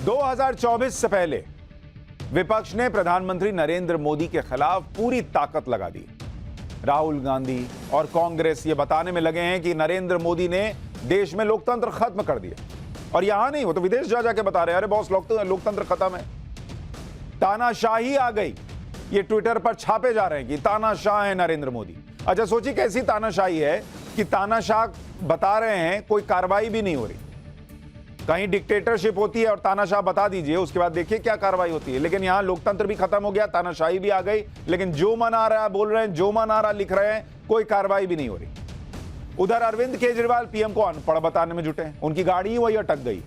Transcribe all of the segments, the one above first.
2024 से पहले विपक्ष ने प्रधानमंत्री नरेंद्र मोदी के खिलाफ पूरी ताकत लगा दी। राहुल गांधी और कांग्रेस ये बताने में लगे हैं कि नरेंद्र मोदी ने देश में लोकतंत्र खत्म कर दिया। और यहां नहीं, वो तो विदेश जा जाके बता रहे हैं, अरे बॉस लोकतंत्र खत्म है, तानाशाही आ गई। ये ट्विटर पर छापे जा रहे हैं कि तानाशाह है नरेंद्र मोदी। अच्छा सोचिए कैसी तानाशाही है कि तानाशाह बता रहे हैं, कोई कार्रवाई भी नहीं हो रही। कहीं डिक्टेटरशिप होती है और तानाशाह बता दीजिए, उसके बाद देखिए क्या कार्रवाई होती है। लेकिन यहां लोकतंत्र भी खत्म हो गया, तानाशाही भी आ गई, लेकिन जो मन आ रहा है बोल रहे हैं, जो मन आ रहा लिख रहे हैं, कोई कार्रवाई भी नहीं हो रही। उधर अरविंद केजरीवाल पीएम को अनपढ़ बताने में जुटे हैं। उनकी गाड़ी ही वही अटक गई।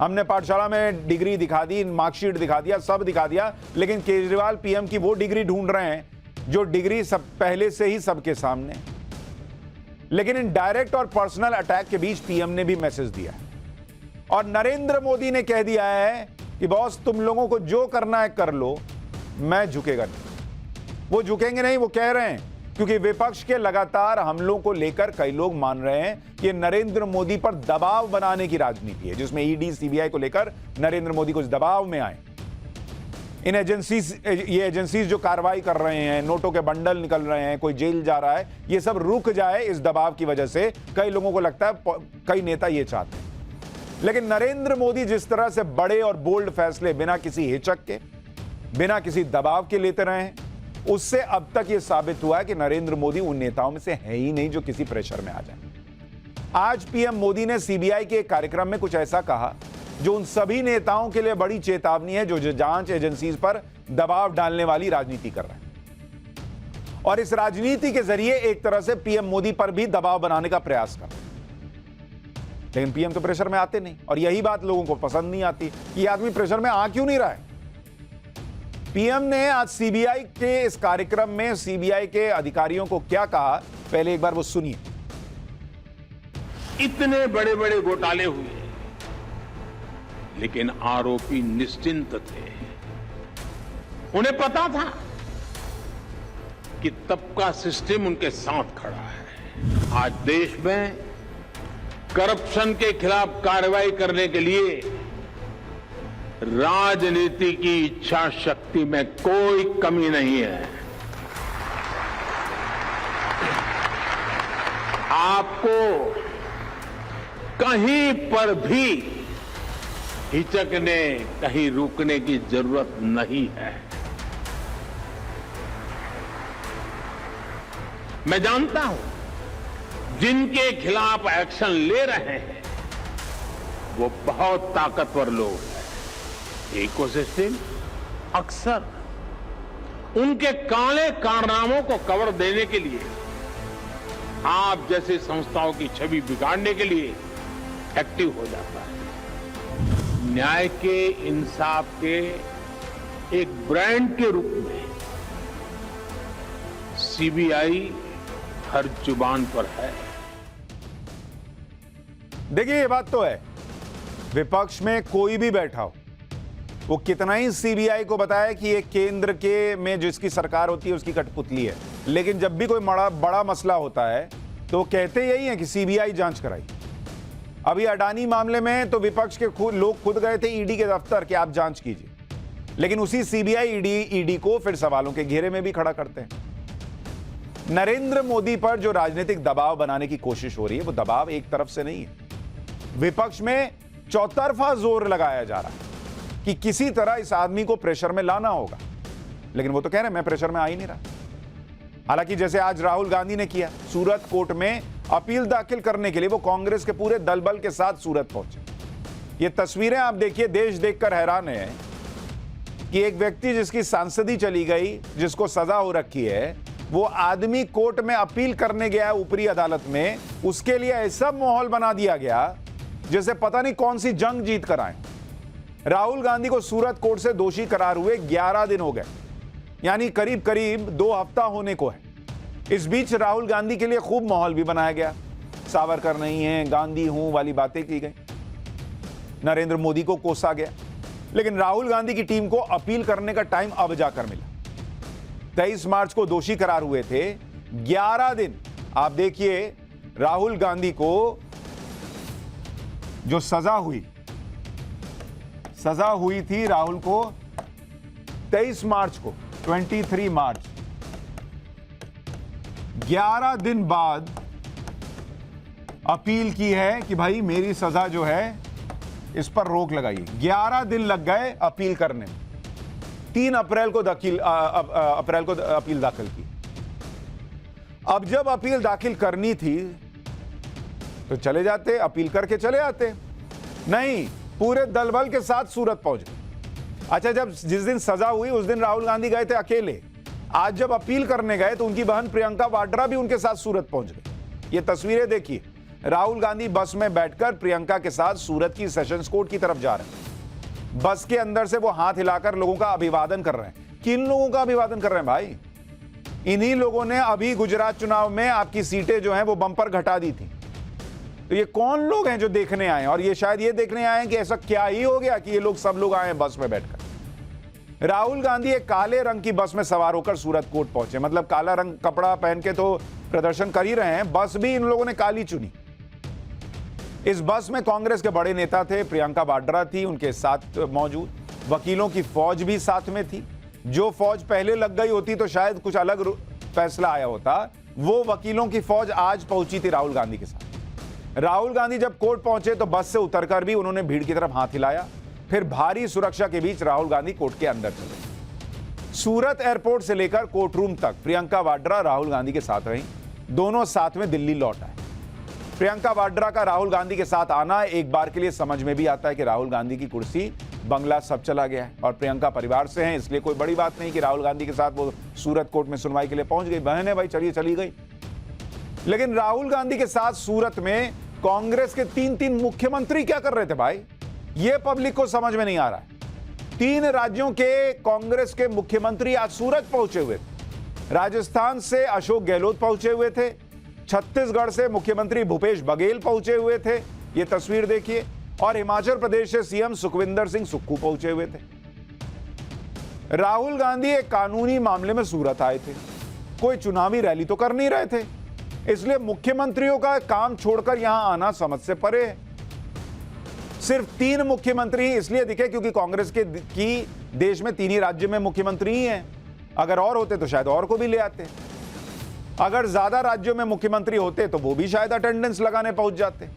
हमने पाठशाला में डिग्री दिखा दी, मार्कशीट दिखा दिया, सब दिखा दिया, लेकिन केजरीवाल पीएम की वो डिग्री ढूंढ रहे हैं जो डिग्री सब पहले से ही सबके सामने। लेकिन इन डायरेक्ट और पर्सनल अटैक के बीच पीएम ने भी मैसेज दिया है और नरेंद्र मोदी ने कह दिया है कि बॉस तुम लोगों को जो करना है कर लो, मैं झुकेगा नहीं। वो झुकेंगे नहीं, वो कह रहे हैं, क्योंकि विपक्ष के लगातार हमलों को लेकर कई लोग मान रहे हैं कि नरेंद्र मोदी पर दबाव बनाने की राजनीति है, जिसमें ईडी सीबीआई को लेकर नरेंद्र मोदी कुछ दबाव में आए। इन एजेंसीज जो कार्रवाई कर रहे हैं, नोटों के बंडल निकल रहे हैं, कोई जेल जा रहा है, ये सब रुक जाए इस दबाव की वजह से। कई लोगों को लगता है, कई नेता ये चाहते हैं। लेकिन नरेंद्र मोदी जिस तरह से बड़े और बोल्ड फैसले बिना किसी हिचक के, बिना किसी दबाव के लेते रहे हैं, उससे अब तक यह साबित हुआ है कि नरेंद्र मोदी उन नेताओं में से है ही नहीं जो किसी प्रेशर में आ जाए। आज पीएम मोदी ने सीबीआई के एक कार्यक्रम में कुछ ऐसा कहा जो उन सभी नेताओं के लिए बड़ी चेतावनी है जो जांच एजेंसीज पर दबाव डालने वाली राजनीति कर रहे हैं और इस राजनीति के जरिए एक तरह से पीएम मोदी पर भी दबाव बनाने का प्रयास कर रहे हैं। लेकिन पीएम तो प्रेशर में आते नहीं और यही बात लोगों को पसंद नहीं आती कि ये आदमी प्रेशर में आ क्यों नहीं रहा है। पीएम ने आज सीबीआई के इस कार्यक्रम में सीबीआई के अधिकारियों को क्या कहा, पहले एक बार वो सुनिए। इतने बड़े बड़े घोटाले हुए लेकिन आरोपी निश्चिंत थे। उन्हें पता था कि तब का सिस्टम उनके साथ खड़ा है। आज देश में करप्शन के खिलाफ कार्रवाई करने के लिए राजनीति की इच्छा शक्ति में कोई कमी नहीं है। आपको कहीं पर भी हिचकने, कहीं रुकने की जरूरत नहीं है। मैं जानता हूं जिनके खिलाफ एक्शन ले रहे हैं वो बहुत ताकतवर लोग हैं। इकोसिस्टम अक्सर उनके काले कारनामों को कवर देने के लिए, आप जैसी संस्थाओं की छवि बिगाड़ने के लिए एक्टिव हो जाता है। न्याय के, इंसाफ के एक ब्रांड के रूप में सीबीआई हर जुबान पर है। देखिए ये बात तो है, विपक्ष में कोई भी बैठा हो, वो कितना ही सीबीआई को बताया कि ये केंद्र के में जिसकी सरकार होती है उसकी कठपुतली है, लेकिन जब भी कोई बड़ा मसला होता है तो वो कहते यही है कि सीबीआई जांच कराई। अभी अडानी मामले में तो विपक्ष के लोग खुद गए थे ईडी के दफ्तर कि आप जांच कीजिए, लेकिन उसी सीबीआई ईडी को फिर सवालों के घेरे में भी खड़ा करते हैं। नरेंद्र मोदी पर जो राजनीतिक दबाव बनाने की कोशिश हो रही है वो दबाव एक तरफ से नहीं है, विपक्ष में चौतरफा जोर लगाया जा रहा है कि किसी तरह इस आदमी को प्रेशर में लाना होगा। लेकिन वो तो कह रहे हैं मैं प्रेशर में आ ही नहीं रहा। हालांकि जैसे आज राहुल गांधी ने किया, सूरत कोर्ट में अपील दाखिल करने के लिए वो कांग्रेस के पूरे दल बल के साथ सूरत पहुंचे। ये तस्वीरें आप देखिए, देश देखकर हैरान है कि एक व्यक्ति जिसकी सांसदी चली गई, जिसको सजा हो रखी है, वो आदमी कोर्ट में अपील करने गया ऊपरी अदालत में, उसके लिए ऐसा माहौल बना दिया गया जैसे पता नहीं कौन सी जंग जीत कर आए। राहुल गांधी को सूरत कोर्ट से दोषी करार हुए 11 दिन हो गए, यानी करीब करीब 2 हफ्ता होने को है। इस बीच राहुल गांधी के लिए खूब माहौल भी बनाया गया, सावरकर नहीं है, गांधी हूं वाली बातें की गई, नरेंद्र मोदी को कोसा गया। लेकिन राहुल गांधी की टीम को अपील करने का टाइम अब जाकर मिला। 23 मार्च को दोषी करार हुए थे, 11 दिन आप देखिए राहुल गांधी को जो सजा हुई, सजा हुई थी राहुल को 23 मार्च को, 23 मार्च। 11 दिन बाद अपील की है कि भाई मेरी सजा जो है इस पर रोक लगाइए। 11 दिन लग गए अपील करने में। 3 अप्रैल को अपील दाखिल की। अब जब अपील दाखिल करनी थी तो चले जाते, अपील करके चले आते। नहीं, पूरे दल बल के साथ सूरत पहुंच गए। अच्छा, जब जिस दिन सजा हुई उस दिन राहुल गांधी गए थे अकेले। आज जब अपील करने गए तो उनकी बहन प्रियंका वाड्रा भी उनके साथ सूरत पहुंच गई। ये तस्वीरें देखिए, राहुल गांधी बस में बैठकर प्रियंका के साथ सूरत की सेशंस कोर्ट की तरफ जा रहे हैं। बस के अंदर से वो हाथ हिलाकर लोगों का अभिवादन कर रहे हैं। किन लोगों का अभिवादन कर रहे हैं भाई? इन्हीं लोगों ने अभी गुजरात चुनाव में आपकी सीटें जो हैं वो बम्पर घटा दी थी। तो ये कौन लोग हैं जो देखने आए? और ये शायद ये देखने आए हैं कि ऐसा क्या ही हो गया कि ये लोग सब लोग आए हैं बस में बैठकर। राहुल गांधी एक काले रंग की बस में सवार होकर सूरत कोर्ट पहुंचे। मतलब काला रंग कपड़ा पहन के तो प्रदर्शन कर ही रहे हैं, बस भी इन लोगों ने काली चुनी। इस बस में कांग्रेस के बड़े नेता थे, प्रियंका वाड्रा थी उनके साथ मौजूद, वकीलों की फौज भी साथ में थी। जो फौज पहले लग गई होती तो शायद कुछ अलग फैसला आया होता। वो वकीलों की फौज आज पहुंची थी राहुल गांधी के साथ। राहुल गांधी जब कोर्ट पहुंचे तो बस से उतरकर भी उन्होंने भीड़ की तरफ हाथ हिलाया। फिर भारी सुरक्षा के बीच राहुल गांधी कोर्ट के अंदर चले। सूरत एयरपोर्ट से लेकर कोर्ट रूम तक प्रियंका वाड्रा राहुल गांधी के साथ रहीं। दोनों साथ में दिल्ली लौट आए। प्रियंका वाड्रा का राहुल गांधी के साथ आना एक बार के लिए समझ में भी आता है कि राहुल गांधी की कुर्सी बंगला सब चला गया है और प्रियंका परिवार से हैं, इसलिए कोई बड़ी बात नहीं कि राहुल गांधी के साथ वो सूरत कोर्ट में सुनवाई के लिए पहुंच गई। बहन है भाई, चलिए चली गई। लेकिन राहुल गांधी के साथ सूरत में कांग्रेस के 3 मुख्यमंत्री क्या कर रहे थे भाई? ये पब्लिक को समझ में नहीं आ रहा है। 3 राज्यों के कांग्रेस के मुख्यमंत्री आज सूरत पहुंचे हुए थे। राजस्थान से अशोक गहलोत पहुंचे हुए थे। छत्तीसगढ़ से मुख्यमंत्री भूपेश बघेल पहुंचे हुए थे, ये तस्वीर देखिए। और हिमाचल प्रदेश से सीएम सुखविंदर सिंह सुक्खू पहुंचे हुए थे। राहुल गांधी एक कानूनी मामले में सूरत आए थे, कोई चुनावी रैली तो कर नहीं रहे थे, इसलिए मुख्यमंत्रियों का काम छोड़कर यहां आना समझ से परे है। सिर्फ 3 मुख्यमंत्री इसलिए दिखे क्योंकि कांग्रेस की देश में 3 ही राज्य में मुख्यमंत्री ही हैं। अगर और होते तो शायद और को भी ले आते। अगर ज्यादा राज्यों में मुख्यमंत्री होते तो वो भी शायद अटेंडेंस लगाने पहुंच जाते।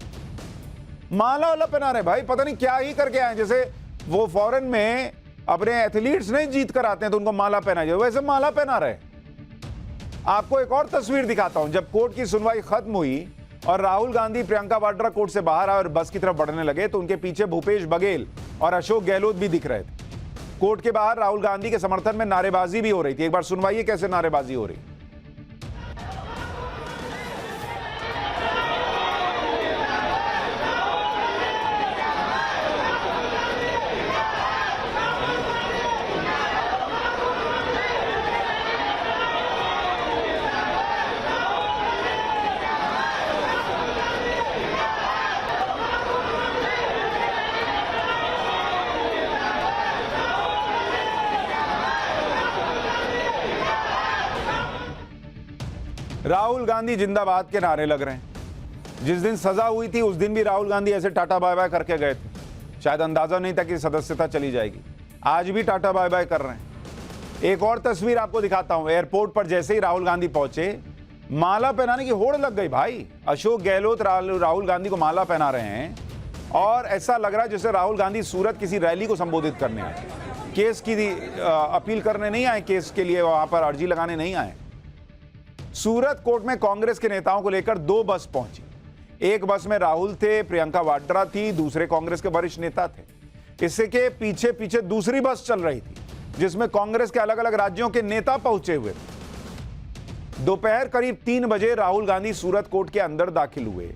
माला वाला पहना रहे भाई, पता नहीं क्या ही करके आए। जैसे वो फॉरेन में अपने एथलीट्स नहीं जीत कर आते हैं तो उनको माला पहना जाए, वैसे माला पहना रहे। आपको एक और तस्वीर दिखाता हूं। जब कोर्ट की सुनवाई खत्म हुई और राहुल गांधी प्रियंका वाड्रा कोर्ट से बाहर आए और बस की तरफ बढ़ने लगे तो उनके पीछे भूपेश बघेल और अशोक गहलोत भी दिख रहे थे। कोर्ट के बाहर राहुल गांधी के समर्थन में नारेबाजी भी हो रही थी। एक बार सुनवाइए कैसे नारेबाजी हो रही। राहुल गांधी जिंदाबाद के नारे लग रहे हैं। जिस दिन सजा हुई थी उस दिन भी राहुल गांधी ऐसे टाटा बाय बाय करके गए थे। शायद अंदाजा नहीं था कि सदस्यता चली जाएगी। आज भी टाटा बाय बाय कर रहे हैं। एक और तस्वीर आपको दिखाता हूं। एयरपोर्ट पर जैसे ही राहुल गांधी पहुंचे, माला पहनाने की होड़ लग गई भाई। अशोक गहलोत राहुल गांधी को माला पहना रहे हैं और ऐसा लग रहा है जैसे राहुल गांधी सूरत किसी रैली को संबोधित करने आए, केस की अपील करने नहीं आए, केस के लिए वहां पर अर्जी लगाने नहीं आए। सूरत कोर्ट में कांग्रेस के नेताओं को लेकर 2 बस पहुंची। एक बस में राहुल थे, प्रियंका वाड्रा थी, दूसरे कांग्रेस के वरिष्ठ नेता थे। इसके पीछे पीछे दूसरी बस चल रही थी जिसमें कांग्रेस के अलग अलग राज्यों के नेता पहुंचे हुए थे। दोपहर करीब 3 बजे राहुल गांधी सूरत कोर्ट के अंदर दाखिल हुए।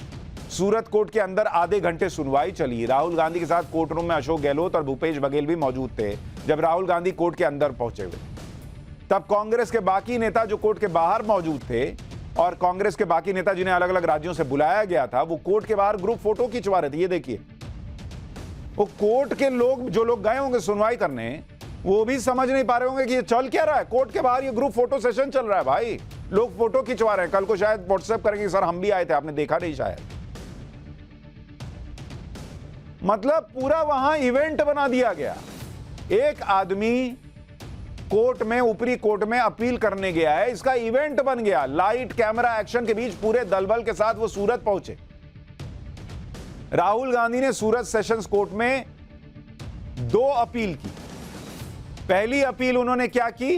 सूरत कोर्ट के अंदर आधे घंटे सुनवाई चली। राहुल गांधी के साथ कोर्ट रूम में अशोक गहलोत और भूपेश बघेल भी मौजूद थे जब राहुल गांधी कोर्ट के अंदर पहुंचे हुए। तब कांग्रेस के बाकी नेता जो कोर्ट के बाहर मौजूद थे और कांग्रेस के बाकी नेता जिन्हें अलग अलग राज्यों से बुलाया गया था, वो कोर्ट के बाहर ग्रुप फोटो खिंचवा रहे थे। ये देखिए, वो कोर्ट के लोग जो लोग गए होंगे सुनवाई करने, वो भी समझ नहीं पा रहे होंगे कि ये चल क्या रहा है। कोर्ट के बाहर ये ग्रुप फोटो सेशन चल रहा है भाई। लोग फोटो खिंचवा रहे हैं। कल को शायद व्हाट्सएप करेंगे, सर हम भी आए थे, आपने देखा नहीं शायद। मतलब पूरा वहां इवेंट बना दिया गया। एक आदमी कोर्ट में, ऊपरी कोर्ट में अपील करने गया है, इसका इवेंट बन गया। लाइट कैमरा एक्शन के बीच पूरे दलबल के साथ वो सूरत पहुंचे। राहुल गांधी ने सूरत सेशंस कोर्ट में 2 अपील की। पहली अपील उन्होंने क्या की?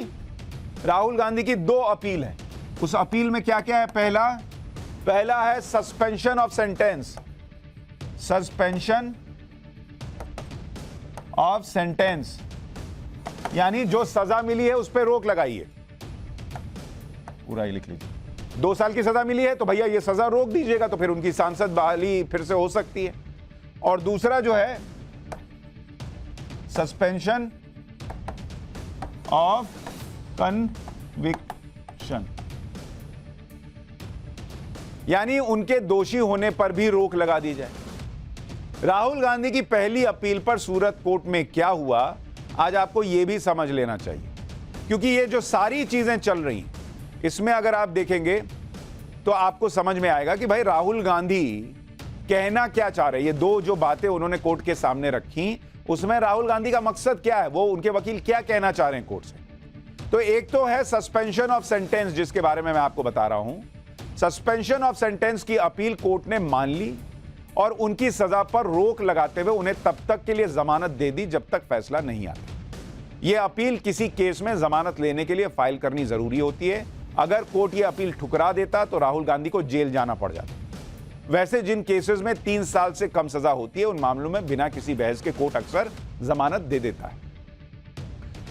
राहुल गांधी की 2 अपील है। उस अपील में क्या क्या है? पहला है suspension of sentence. Suspension of sentence यानी जो सजा मिली है उस पर रोक लगाइए। पूरा ही लिख लीजिए। 2 साल की सजा मिली है तो भैया ये सजा रोक दीजिएगा, तो फिर उनकी सांसद बहाली फिर से हो सकती है। और दूसरा जो है सस्पेंशन ऑफ कन्विक्शन यानी उनके दोषी होने पर भी रोक लगा दी जाए। राहुल गांधी की पहली अपील पर सूरत कोर्ट में क्या हुआ, आज आपको यह भी समझ लेना चाहिए, क्योंकि ये जो सारी चीजें चल रही हैं इसमें अगर आप देखेंगे तो आपको समझ में आएगा कि भाई राहुल गांधी कहना क्या चाह रहे हैं। ये 2 जो बातें उन्होंने कोर्ट के सामने रखी, उसमें राहुल गांधी का मकसद क्या है, वो उनके वकील क्या कहना चाह रहे हैं कोर्ट से। तो एक तो है सस्पेंशन ऑफ सेंटेंस, जिसके बारे में मैं आपको बता रहा हूं। सस्पेंशन ऑफ सेंटेंस की अपील कोर्ट ने मान ली और उनकी सजा पर रोक लगाते हुए उन्हें तब तक के लिए जमानत दे दी जब तक फैसला नहीं आता। यह अपील किसी केस में जमानत लेने के लिए फाइल करनी जरूरी होती है। अगर कोर्ट यह अपील ठुकरा देता तो राहुल गांधी को जेल जाना पड़ जाता। वैसे जिन केसेस में 3 साल से कम सजा होती है उन मामलों में बिना किसी बहस के कोर्ट अक्सर जमानत दे देता है।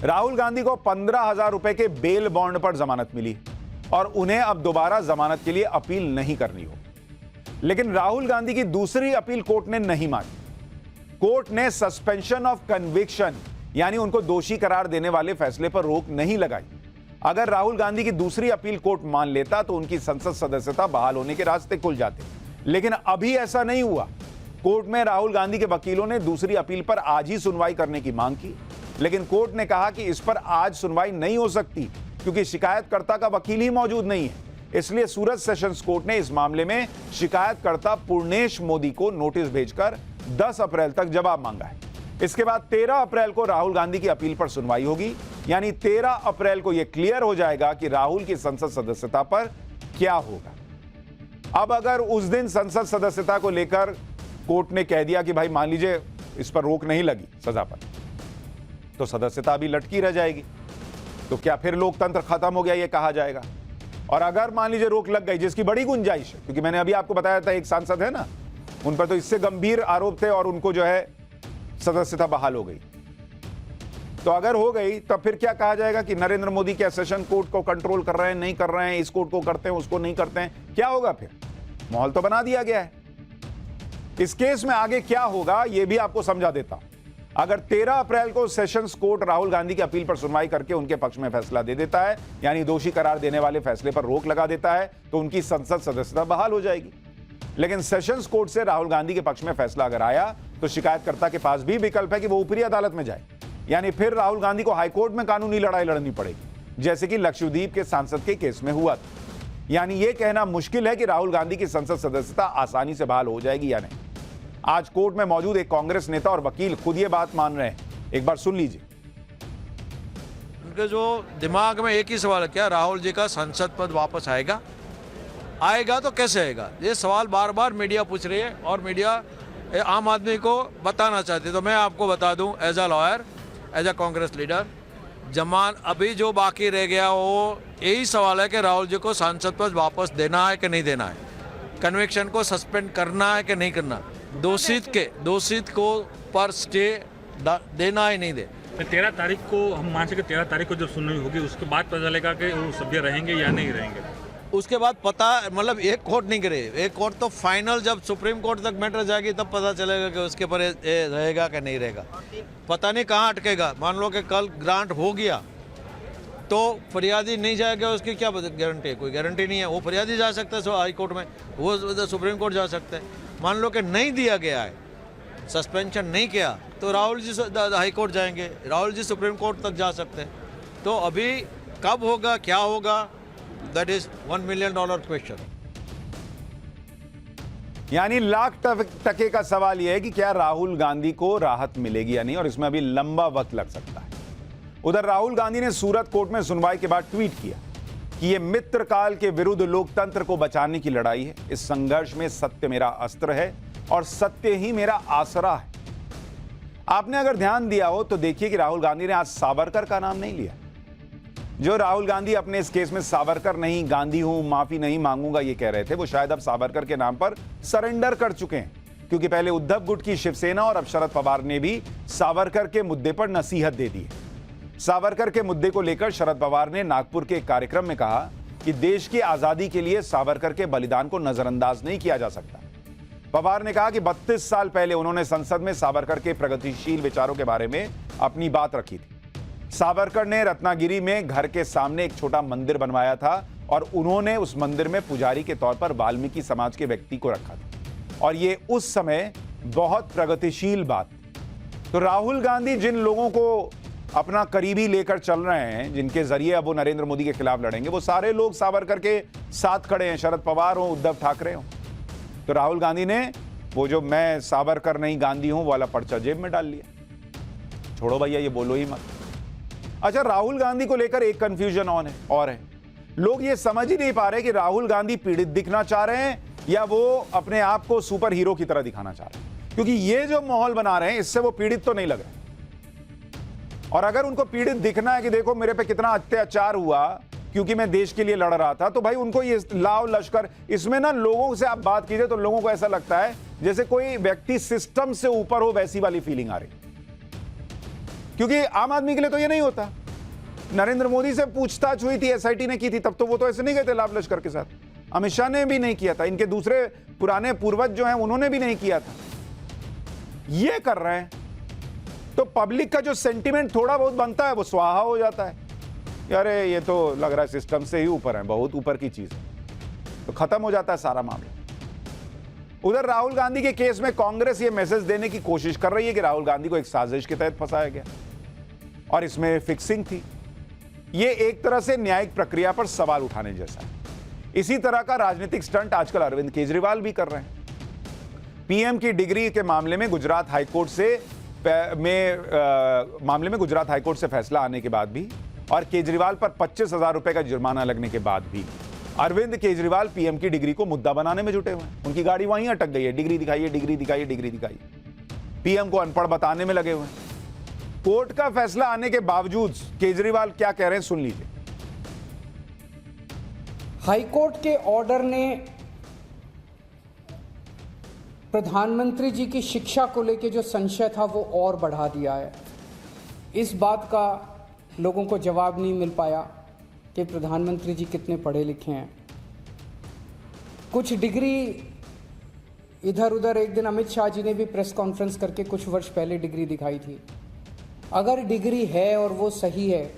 राहुल गांधी को 15,000 रुपए के बेल बॉन्ड पर जमानत मिली और उन्हें अब दोबारा जमानत के लिए अपील नहीं करनी हो। लेकिन राहुल गांधी की दूसरी अपील कोर्ट ने नहीं मानी। कोर्ट ने सस्पेंशन ऑफ कन्विक्शन यानी उनको दोषी करार देने वाले फैसले पर रोक नहीं लगाई। अगर राहुल गांधी की दूसरी अपील कोर्ट मान लेता तो उनकी संसद सदस्यता बहाल होने के रास्ते खुल जाते, लेकिन अभी ऐसा नहीं हुआ। कोर्ट में राहुल गांधी के वकीलों ने दूसरी अपील पर आज ही सुनवाई करने की मांग की, लेकिन कोर्ट ने कहा कि इस पर आज सुनवाई नहीं हो सकती क्योंकि शिकायतकर्ता का वकील ही मौजूद नहीं है। इसलिए सूरत सेशंस कोर्ट ने इस मामले में शिकायतकर्ता पूर्णेश मोदी को नोटिस भेजकर 10 अप्रैल तक जवाब मांगा है। इसके बाद 13 अप्रैल को राहुल गांधी की अपील पर सुनवाई होगी, यानी 13 अप्रैल को यह क्लियर हो जाएगा कि राहुल की संसद सदस्यता पर क्या होगा। अब अगर उस दिन संसद सदस्यता को लेकर कोर्ट ने कह दिया कि भाई मान लीजिए इस पर रोक नहीं लगी सजा पर, तो सदस्यता भी लटकी रह जाएगी। तो क्या फिर लोकतंत्र खत्म हो गया ये कहा जाएगा? और अगर मान लीजिए रोक लग गई, जिसकी बड़ी गुंजाइश है, क्योंकि मैंने अभी आपको बताया था एक सांसद है ना, उन पर तो इससे गंभीर आरोप थे और उनको जो है सदस्यता बहाल हो गई। तो अगर हो गई तब फिर क्या कहा जाएगा कि नरेंद्र मोदी क्या सेशन कोर्ट को कंट्रोल कर रहे हैं, नहीं कर रहे हैं, इस कोर्ट को करते हैं, उसको नहीं करते हैं, क्या होगा? फिर माहौल तो बना दिया गया है। इस केस में आगे क्या होगा यह भी आपको समझा देता हूं। अगर 13 अप्रैल को सेशंस कोर्ट राहुल गांधी की अपील पर सुनवाई करके उनके पक्ष में फैसला दे देता है, यानी दोषी करार देने वाले फैसले पर रोक लगा देता है, तो उनकी संसद सदस्यता बहाल हो जाएगी। लेकिन सेशंस कोर्ट से राहुल गांधी के पक्ष में फैसला अगर आया तो शिकायतकर्ता के पास भी विकल्प है कि वो ऊपरी अदालत में जाए, यानी फिर राहुल गांधी को हाईकोर्ट में कानूनी लड़ाई लड़नी पड़ेगी, जैसे कि लक्षद्वीप के सांसद के केस में हुआ था। यानी यह कहना मुश्किल है कि राहुल गांधी की संसद सदस्यता आसानी से बहाल हो जाएगी या नहीं। आज कोर्ट में मौजूद एक कांग्रेस नेता और वकील खुद ये बात मान रहे हैं, एक बार सुन लीजिए। उनके जो दिमाग में एक ही सवाल है, क्या राहुल जी का संसद पद वापस आएगा? आएगा तो कैसे आएगा? ये सवाल बार बार मीडिया पूछ रही है और मीडिया आम आदमी को बताना चाहती है। तो मैं आपको बता दूं, as a lawyer, as a Congress leader, अभी जो बाकी रह गया वो यही सवाल है कि राहुल जी को सांसद पद वापस देना है कि नहीं देना है, कन्विक्शन को सस्पेंड करना है कि नहीं करना, दोषित को पर स्टे देना है नहीं दे। 13 तारीख को हम मान सके 13 तारीख को जब सुनवाई होगी उसके बाद पता चलेगा कि वो सभ्य रहेंगे या नहीं रहेंगे। उसके बाद पता, मतलब एक कोर्ट नहीं करे, एक कोर्ट तो फाइनल जब सुप्रीम कोर्ट तक मैटर जाएगी तब पता चलेगा कि उसके पर रहेगा कि नहीं रहेगा। पता नहीं कहाँ अटकेगा। मान लो कि कल ग्रांट हो गया तो फरियादी नहीं जाएगा, उसकी क्या गारंटी है? कोई गारंटी नहीं है। वो फरियादी जा सकता है हाई कोर्ट में, वो सुप्रीम कोर्ट जा सकते हैं। मान लो कि नहीं दिया गया है, सस्पेंशन नहीं किया, तो राहुल जी हाई कोर्ट जाएंगे, राहुल जी सुप्रीम कोर्ट तक जा सकते हैं। तो अभी कब होगा, क्या होगा, दैट इज $1 मिलियन क्वेश्चन। यानी लाख टके का सवाल यह है कि क्या राहुल गांधी को राहत मिलेगी या नहीं, और इसमें अभी लंबा वक्त लग सकता है। उधर राहुल गांधी ने सूरत कोर्ट में सुनवाई के बाद ट्वीट किया कि यह मित्रकाल के विरुद्ध लोकतंत्र को बचाने की लड़ाई है। इस संघर्ष में सत्य मेरा अस्त्र है और सत्य ही मेरा आसरा है। आपने अगर ध्यान दिया हो तो देखिए कि राहुल गांधी ने आज सावरकर का नाम नहीं लिया। जो राहुल गांधी अपने इस केस में सावरकर नहीं गांधी हूं, माफी नहीं मांगूंगा ये कह रहे थे, वो शायद अब सावरकर के नाम पर सरेंडर कर चुके हैं, क्योंकि पहले उद्धव गुट की शिवसेना और अब शरद पवार ने भी सावरकर के मुद्दे पर नसीहत दे दी है। सावरकर के मुद्दे को लेकर शरद पवार ने नागपुर के एक कार्यक्रम में कहा कि देश की आजादी के लिए सावरकर के बलिदान को नजरअंदाज नहीं किया जा सकता। पवार ने कहा कि 32 साल पहले उन्होंने संसद में सावरकर के प्रगतिशील विचारों के बारे में अपनी बात रखी थी। सावरकर ने रत्नागिरी में घर के सामने एक छोटा मंदिर बनवाया था और उन्होंने उस मंदिर में पुजारी के तौर पर वाल्मीकि समाज के व्यक्ति को रखा था, और ये उस समय बहुत प्रगतिशील बात। तो राहुल गांधी जिन लोगों को अपना करीबी लेकर चल रहे हैं, जिनके जरिए अब वो नरेंद्र मोदी के खिलाफ लड़ेंगे, वो सारे लोग सावरकर के साथ खड़े हैं, शरद पवार हो, उद्धव ठाकरे हो। तो राहुल गांधी ने वो जो मैं सावरकर नहीं गांधी हूं वाला पर्चा जेब में डाल लिया। छोड़ो भैया, ये बोलो ही मत। अच्छा, राहुल गांधी को लेकर एक कंफ्यूजन और है। लोग ये समझ ही नहीं पा रहे कि राहुल गांधी पीड़ित दिखना चाह रहे हैं या वो अपने आप को सुपर हीरो की तरह दिखाना चाह रहे हैं, क्योंकि ये जो माहौल बना रहे हैं इससे वो पीड़ित तो नहीं लग रहे। और अगर उनको पीड़ित दिखना है कि देखो मेरे पे कितना अत्याचार हुआ क्योंकि मैं देश के लिए लड़ रहा था, तो भाई उनको ये लाव लश्कर, इसमें ना लोगों से आप बात कीजिए तो लोगों को ऐसा लगता है जैसे कोई व्यक्ति सिस्टम से ऊपर हो, वैसी वाली फीलिंग आ रही। क्योंकि आम आदमी के लिए तो ये नहीं होता। नरेंद्र मोदी से पूछताछ हुई थी, एसआईटी ने की थी, तब तो वो तो ऐसे नहीं गए थे लाव लश्कर के साथ। अमित शाह ने भी नहीं किया था, इनके दूसरे पुराने पूर्वज जो हैं उन्होंने भी नहीं किया था। ये कर रहे हैं तो पब्लिक का जो सेंटिमेंट थोड़ा बहुत बनता है वो स्वाहा हो जाता है। अरे ये तो लग रहा है सिस्टम से ही ऊपर है, बहुत ऊपर की चीज है, तो खत्म हो जाता है सारा मामला। उधर राहुल गांधी के केस में कांग्रेस ये मैसेज देने की कोशिश कर रही है कि राहुल गांधी को एक साजिश के तहत फंसाया गया और इसमें फिक्सिंग थी। ये एक तरह से न्यायिक प्रक्रिया पर सवाल उठाने जैसा है। इसी तरह का राजनीतिक स्टंट आजकल अरविंद केजरीवाल भी कर रहे हैं। पीएम की डिग्री के मामले में गुजरात हाईकोर्ट से फैसला आने के बाद भी और केजरीवाल पर 25,000 रुपए का जुर्माना लगने के बाद भी अरविंद केजरीवाल पीएम की डिग्री को मुद्दा बनाने में जुटे हुए हैं। उनकी गाड़ी वहीं अटक गई है, डिग्री दिखाइए, डिग्री दिखाइए, डिग्री दिखाइए। पीएम को अनपढ़ बताने में लगे हुए हैं। कोर्ट का फैसला आने के बावजूद केजरीवाल क्या कह रहे हैं सुन लीजिए। हाईकोर्ट के ऑर्डर ने प्रधानमंत्री जी की शिक्षा को लेकर जो संशय था वो और बढ़ा दिया है। इस बात का लोगों को जवाब नहीं मिल पाया कि प्रधानमंत्री जी कितने पढ़े लिखे हैं। कुछ डिग्री इधर उधर, एक दिन अमित शाह जी ने भी प्रेस कॉन्फ्रेंस करके कुछ वर्ष पहले डिग्री दिखाई थी। अगर डिग्री है और वो सही है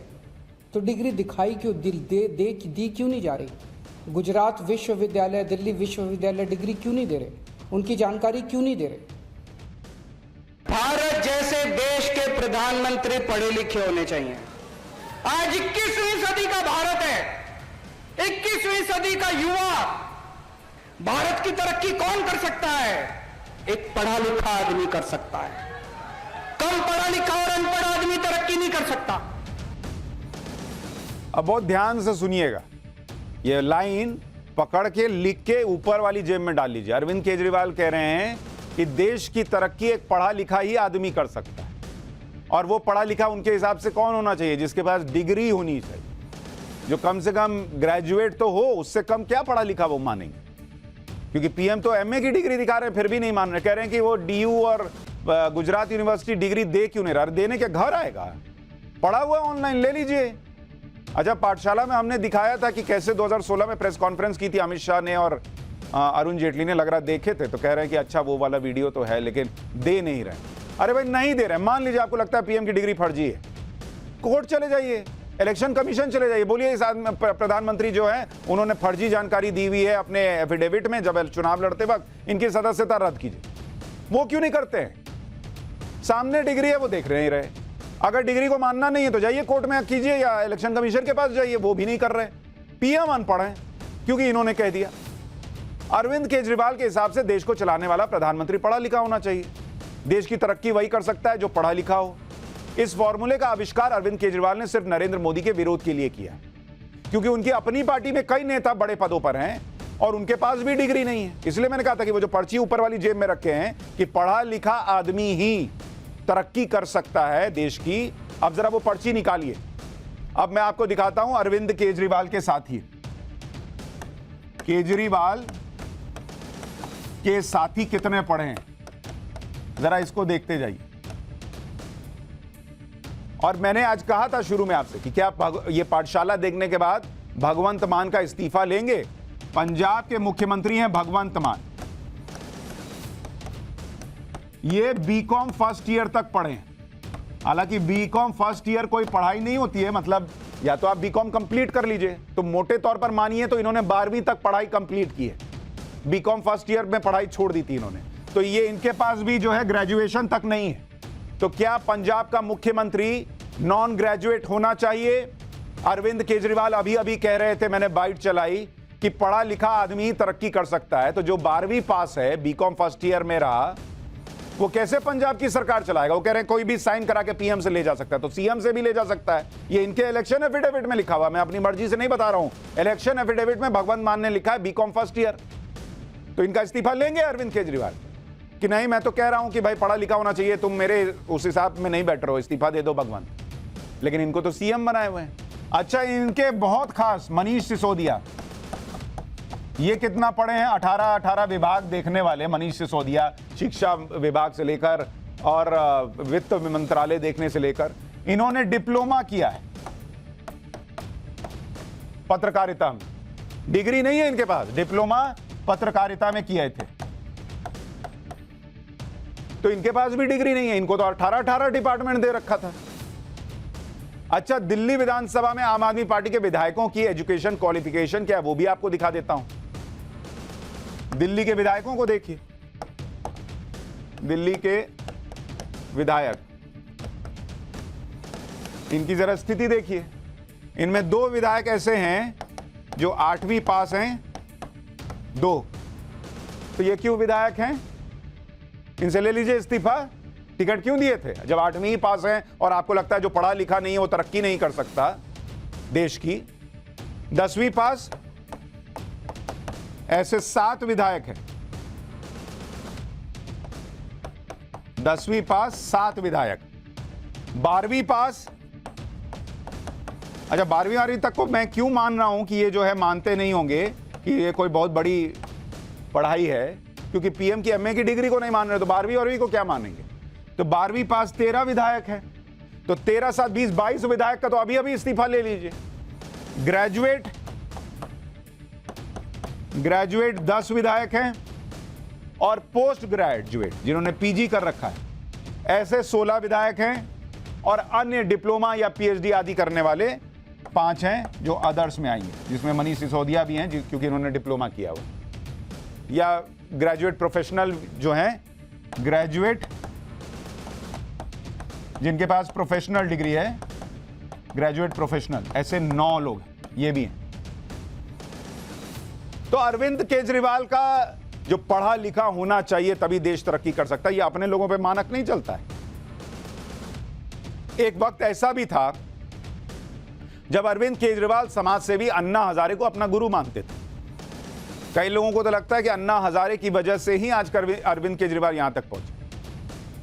तो डिग्री दिखाई क्यों दी क्यों नहीं जा रही? गुजरात विश्वविद्यालय, दिल्ली विश्वविद्यालय डिग्री क्यों नहीं दे रहे? उनकी जानकारी क्यों नहीं दे रहे? भारत जैसे देश के प्रधानमंत्री पढ़े लिखे होने चाहिए। आज 21वीं सदी का भारत है, 21वीं सदी का युवा। भारत की तरक्की कौन कर सकता है? एक पढ़ा लिखा आदमी कर सकता है। कम पढ़ा लिखा और अनपढ़ आदमी तरक्की नहीं कर सकता। अब बहुत ध्यान से सुनिएगा, ये लाइन पकड़ के लिख के ऊपर वाली जेब में डाल लीजिए। अरविंद केजरीवाल कह रहे हैं कि देश की तरक्की एक पढ़ा लिखा ही आदमी कर सकता है, और वो पढ़ा लिखा उनके हिसाब से कौन होना चाहिए? जिसके पास डिग्री होनी चाहिए, जो कम से कम ग्रेजुएट तो हो। उससे कम क्या पढ़ा लिखा वो मानेंगे? क्योंकि पीएम तो एमए की डिग्री दिखा रहे हैं, फिर भी नहीं मान रहे। कह रहे हैं कि वो डीयू और गुजरात यूनिवर्सिटी डिग्री दे क्यों नहीं रहा? देने के घर आएगा, पढ़ा हुआ ऑनलाइन ले लीजिए। अच्छा, पाठशाला में हमने दिखाया था कि कैसे 2016 में प्रेस कॉन्फ्रेंस की थी अमित शाह ने और अरुण जेटली ने, लग रहा देखे थे, तो कह रहे हैं कि अच्छा वो वाला वीडियो तो है लेकिन दे नहीं रहे। अरे भाई नहीं दे रहे, मान लीजिए आपको लगता है पीएम की डिग्री फर्जी है, कोर्ट चले जाइए, इलेक्शन कमीशन चले जाइए, बोलिए इस प्रधानमंत्री जो है उन्होंने फर्जी जानकारी दी हुई है अपने एफिडेविट में जब चुनाव लड़ते वक्त, इनकी सदस्यता रद्द कीजिए। वो क्यों नहीं करते हैं? सामने डिग्री है, वो देख रहे ही रहे। अगर डिग्री को मानना नहीं है तो जाइए कोर्ट में कीजिए या इलेक्शन कमीशन के पास जाइए, वो भी नहीं कर रहे। पीएम अनपढ़ है क्योंकि इन्होंने कह दिया। अरविंद केजरीवाल के हिसाब से देश को चलाने वाला प्रधानमंत्री पढ़ा लिखा होना चाहिए। देश की तरक्की वही कर सकता है जो पढ़ा लिखा हो। इस फॉर्मूले का आविष्कार अरविंद केजरीवाल ने सिर्फ नरेंद्र मोदी के विरोध के लिए किया, क्योंकि उनकी अपनी पार्टी में कई नेता बड़े पदों पर हैं और उनके पास भी डिग्री नहीं है। इसलिए मैंने कहा था कि वो जो पर्ची ऊपर वाली जेब में रखे हैं कि पढ़ा लिखा आदमी ही तरक्की कर सकता है देश की। अब जरा वो पर्ची निकालिए। अब मैं आपको दिखाता हूं अरविंद केजरीवाल के साथी। केजरीवाल के साथी कितने पढ़े हैं, जरा इसको देखते जाइए। और मैंने आज कहा था शुरू में आपसे कि क्या ये पाठशाला देखने के बाद भगवंत मान का इस्तीफा लेंगे? पंजाब के मुख्यमंत्री हैं भगवंत मान। ये बीकॉम फर्स्ट ईयर तक पढ़े हैं। हालांकि बीकॉम फर्स्ट ईयर कोई पढ़ाई नहीं होती है, मतलब या तो आप बीकॉम कंप्लीट कर लीजिए, तो मोटे तौर पर मानिए तो इन्होंने 12वीं तक पढ़ाई कंप्लीट की है। बीकॉम फर्स्ट ईयर में पढ़ाई छोड़ दी थी इन्होंने, तो ये इनके पास भी जो है ग्रेजुएशन तक नहीं है। तो क्या पंजाब का मुख्यमंत्री नॉन ग्रेजुएट होना चाहिए? अरविंद केजरीवाल अभी अभी कह रहे थे, मैंने बाइट चलाई, कि पढ़ा लिखा आदमी ही तरक्की कर सकता है। तो जो 12वीं पास है, बीकॉम फर्स्ट ईयर में रहा, वो कैसे पंजाब की सरकार चलाएगा? वो कह रहे हैं कोई भी साइन करा के पीएम से ले जा सकता है, तो सीएम से भी ले जा सकता है। ये इनके इलेक्शन एफिडेविट में लिखा हुआ, मैं अपनी मर्जी से नहीं बता रहा हूं। इलेक्शन एफिडेविट में भगवंत मान ने लिखा है बीकॉम फर्स्ट ईयर। तो इनका इस्तीफा लेंगे अरविंद केजरीवाल कि नहीं? मैं तो कह रहा हूं कि भाई पढ़ा लिखा होना चाहिए, तुम मेरे उस हिसाब में नहीं बैठ रहे हो, इस्तीफा दे दो भगवंत। लेकिन इनको तो सीएम बनाए हुए हैं। अच्छा, इनके बहुत खास मनीष सिसोदिया, ये कितना पढ़े हैं? 18 विभाग देखने वाले मनीष सिसोदिया, शिक्षा विभाग से लेकर और वित्त मंत्रालय देखने से लेकर, इन्होंने डिप्लोमा किया है पत्रकारिता में। डिग्री नहीं है इनके पास, डिप्लोमा पत्रकारिता में किए थे। तो इनके पास भी डिग्री नहीं है, इनको तो 18 डिपार्टमेंट दे रखा था। अच्छा, दिल्ली विधानसभा में आम आदमी पार्टी के विधायकों की एजुकेशन क्वालिफिकेशन क्या है, वो भी आपको दिखा देता हूं। दिल्ली के विधायकों को देखिए, दिल्ली के विधायक, इनकी जरा स्थिति देखिए। इनमें 2 विधायक ऐसे हैं जो 8वीं पास हैं, 2। तो ये क्यों विधायक हैं? इनसे ले लीजिए इस्तीफा। टिकट क्यों दिए थे जब 8वीं पास हैं और आपको लगता है जो पढ़ा लिखा नहीं है वो तरक्की नहीं कर सकता देश की? 10वीं पास ऐसे 7 विधायक हैं। 10वीं पास 7 विधायक। 12वीं पास, अच्छा 12वीं तक को मैं क्यों मान रहा हूं कि ये जो है मानते नहीं होंगे कि ये कोई बहुत बड़ी पढ़ाई है, क्योंकि पीएम की एमए की डिग्री को नहीं मान रहे, तो 12वीं को क्या मानेंगे? तो 12वीं पास 13 विधायक है, तो 13 7 20 22 विधायक का तो अभी अभी इस्तीफा ले लीजिए। ग्रेजुएट 10 विधायक हैं और पोस्ट ग्रेजुएट जिन्होंने पीजी कर रखा है ऐसे 16 विधायक हैं, और अन्य डिप्लोमा या पीएचडी आदि करने वाले 5 हैं जो अदर्स में आएंगे, जिसमें मनीष सिसोदिया भी हैं क्योंकि इन्होंने डिप्लोमा किया हुआ, या ग्रेजुएट प्रोफेशनल जो हैं, ग्रेजुएट जिनके पास प्रोफेशनल डिग्री है, ग्रेजुएट प्रोफेशनल, ऐसे 9 लोग ये भी हैं। तो अरविंद केजरीवाल का जो पढ़ा लिखा होना चाहिए तभी देश तरक्की कर सकता है, ये अपने लोगों पे मानक नहीं चलता है। एक वक्त ऐसा भी था जब अरविंद केजरीवाल समाज सेवी अन्ना हजारे को अपना गुरु मानते थे। कई लोगों को तो लगता है कि अन्ना हजारे की वजह से ही आज अरविंद केजरीवाल यहां तक पहुंचे।